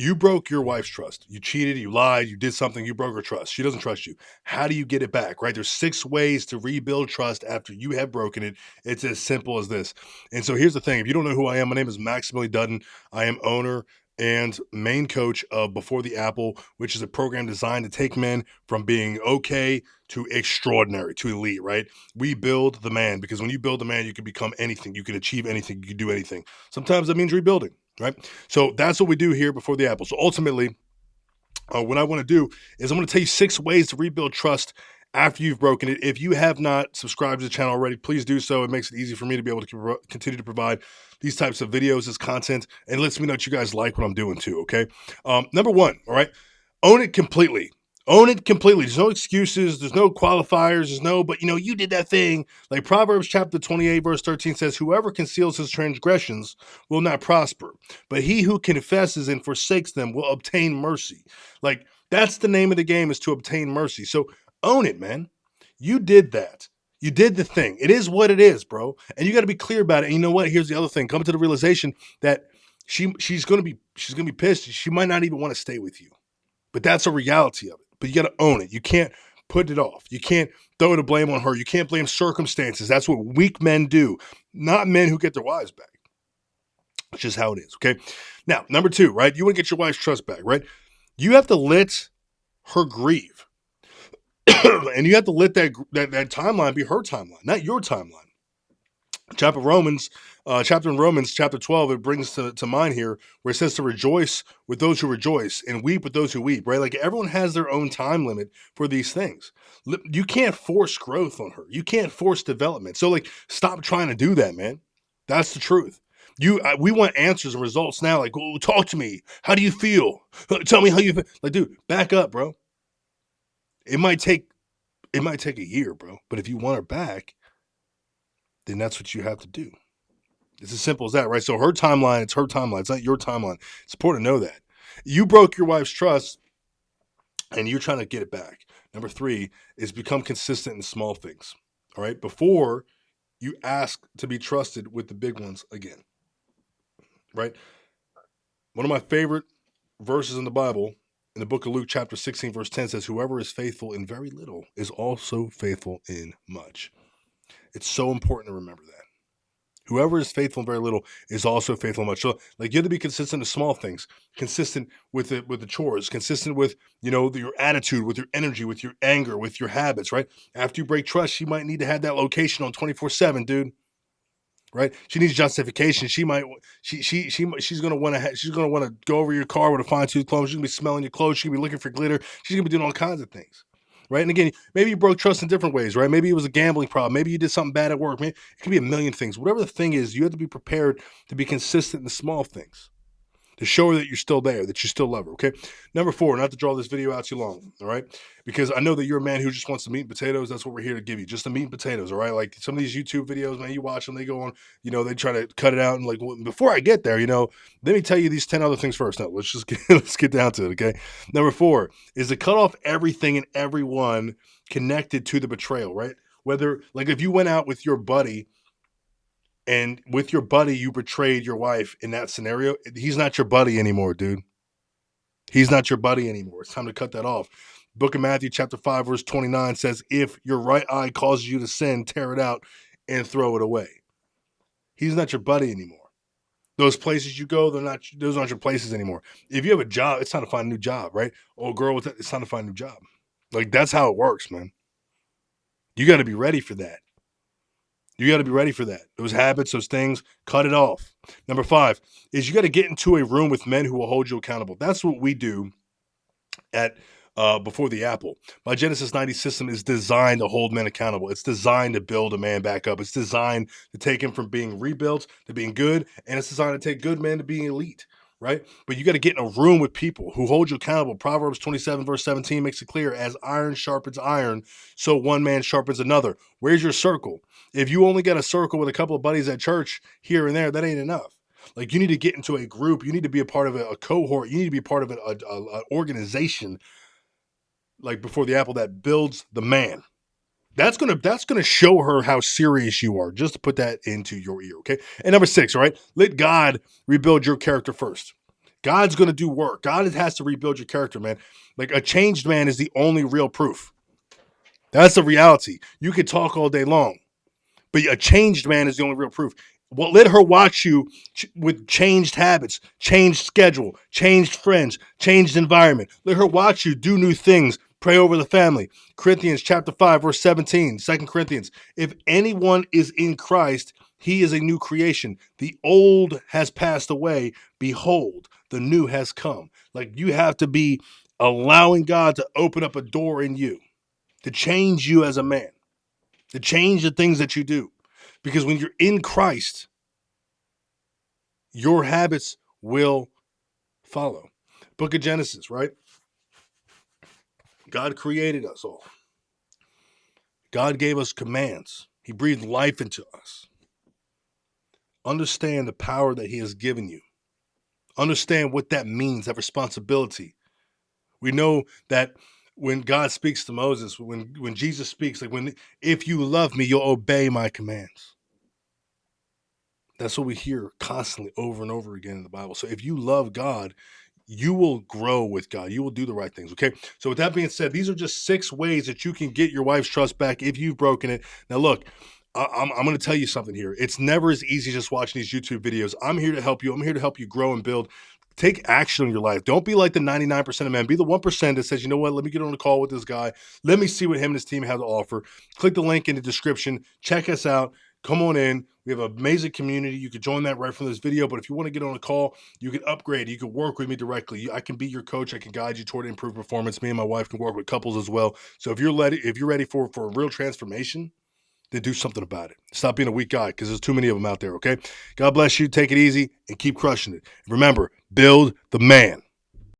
You broke your wife's trust. You cheated, you lied, you did something, you broke her trust. She doesn't trust you. How do you get it back, right? There's 6 ways to rebuild trust after you have broken it. It's as simple as this. And so here's the thing. If you don't know who I am, my name is Maximilian Dutton. I am owner and main coach of Before the Apple, which is a program designed to take men from being okay to extraordinary, to elite, right? We build the man because when you build the man, you can become anything. You can achieve anything. You can do anything. Sometimes that means rebuilding, right? So that's what we do here Before the Apple. So ultimately, what I want to do is I'm going to tell you 6 ways to rebuild trust after you've broken it. If you have not subscribed to the channel already, please do so. It makes it easy for me to be able to continue to provide these types of videos as content and lets me know that you guys like what I'm doing too, okay? Number one, all right, own it completely. Own it completely. There's no excuses. There's no qualifiers. There's no, but you did that thing. Like Proverbs chapter 28, verse 13 says, whoever conceals his transgressions will not prosper, but he who confesses and forsakes them will obtain mercy. Like that's the name of the game, is to obtain mercy. So own it, man. You did that. You did the thing. It is what it is, bro. And you got to be clear about it. And you know what? Here's the other thing. Come to the realization that she's gonna be pissed. She might not even want to stay with you. But that's a reality of it. But you got to own it. You can't put it off. You can't throw the blame on her. You can't blame circumstances. That's what weak men do, not men who get their wives back. It's just how it is, okay? Now, number two, right? You want to get your wife's trust back, right? You have to let her grieve. And you have to let that timeline be her timeline, not your timeline. Chapter in Romans, chapter 12, it brings to mind here where it says to rejoice with those who rejoice and weep with those who weep, right? Like everyone has their own time limit for these things. You can't force growth on her. You can't force development. So like, stop trying to do that, man. That's the truth. We want answers and results now. Like, oh, talk to me. How do you feel? Tell me how you feel. Like, dude, back up, bro. It might take a year, bro. But if you want her back, then that's what you have to do. It's as simple as that, right? So her timeline, it's her timeline. It's not your timeline. It's important to know that. You broke your wife's trust and you're trying to get it back. Number three is become consistent in small things. All right. Before you ask to be trusted with the big ones again. Right. One of my favorite verses in the Bible, in the book of Luke, chapter 16, verse 10 says, whoever is faithful in very little is also faithful in much. It's so important to remember that. Whoever is faithful in very little is also faithful in much. So, like, you have to be consistent in small things, consistent with the chores, consistent with your attitude, with your energy, with your anger, with your habits. Right after you break trust, she might need to have that location on 24/7, dude. Right? She needs justification. She's gonna want to go over your car with a fine tooth comb. She's gonna be smelling your clothes. She's gonna be looking for glitter. She's gonna be doing all kinds of things. Right. And again, maybe you broke trust in different ways, right? Maybe it was a gambling problem. Maybe you did something bad at work. Maybe it could be a million things. Whatever the thing is, you have to be prepared to be consistent in the small things, to show her that you're still there, that you still love her, okay? Number four, not to draw this video out too long, all right? Because I know that you're a man who just wants the meat and potatoes. That's what we're here to give you, just the meat and potatoes, all right? Like some of these YouTube videos, man, you watch them, they go on, they try to cut it out. And like, well, before I get there, let me tell you these 10 other things first. No, let's just let's get down to it, okay? Number four is to cut off everything and everyone connected to the betrayal, right? Whether, like, if you went out with your buddy and with your buddy, you betrayed your wife in that scenario, he's not your buddy anymore, dude. He's not your buddy anymore. It's time to cut that off. Book of Matthew, chapter 5, verse 29 says, if your right eye causes you to sin, tear it out and throw it away. He's not your buddy anymore. Those places you go, those aren't your places anymore. If you have a job, it's time to find a new job, right? Oh, girl, it's time to find a new job. Like, that's how it works, man. You got to be ready for that. You got to be ready for that. Those habits, those things, cut it off. Number five is you got to get into a room with men who will hold you accountable. That's what we do at Before the Apple. My Genesis 90 system is designed to hold men accountable. It's designed to build a man back up. It's designed to take him from being rebuilt to being good. And it's designed to take good men to being elite. Right? But you got to get in a room with people who hold you accountable. Proverbs 27, verse 17 makes it clear, as iron sharpens iron, so one man sharpens another. Where's your circle? If you only got a circle with a couple of buddies at church here and there, that ain't enough. Like, you need to get into a group. You need to be a part of a cohort. You need to be part of an organization, like Before the Apple, that builds the man. That's gonna show her how serious you are. Just to put that into your ear, okay? And number six, all right, let God rebuild your character first. God's going to do work. God has to rebuild your character, man. Like a changed man is the only real proof. That's the reality. You could talk all day long, but a changed man is the only real proof. Well, let her watch you with changed habits, changed schedule, changed friends, changed environment. Let her watch you do new things, pray over the family. Corinthians chapter 5, verse 17, 2 Corinthians. If anyone is in Christ, he is a new creation. The old has passed away. Behold, the new has come. Like you have to be allowing God to open up a door in you, to change you as a man, to change the things that you do. Because when you're in Christ, your habits will follow. Book of Genesis, right? God created us all. God gave us commands. He breathed life into us. Understand the power that He has given you. Understand what that means, that responsibility. We know that when God speaks to Moses, when Jesus speaks, like if you love me, you'll obey my commands. That's what we hear constantly over and over again in the Bible. So if you love God, you will grow with God. You will do the right things. Okay. So with that being said, these are just 6 ways that you can get your wife's trust back if you've broken it. Now, look, I'm going to tell you something here. It's never as easy as just watching these YouTube videos. I'm here to help you. I'm here to help you grow and build. Take action in your life. Don't be like the 99% of men. Be the 1% that says, you know what, let me get on a call with this guy. Let me see what him and his team have to offer. Click the link in the description. Check us out. Come on in. We have an amazing community. You can join that right from this video. But if you want to get on a call, you can upgrade. You can work with me directly. I can be your coach. I can guide you toward improved performance. Me and my wife can work with couples as well. So if you're ready for a real transformation, then do something about it. Stop being a weak guy because there's too many of them out there, okay? God bless you. Take it easy and keep crushing it. Remember, build the man.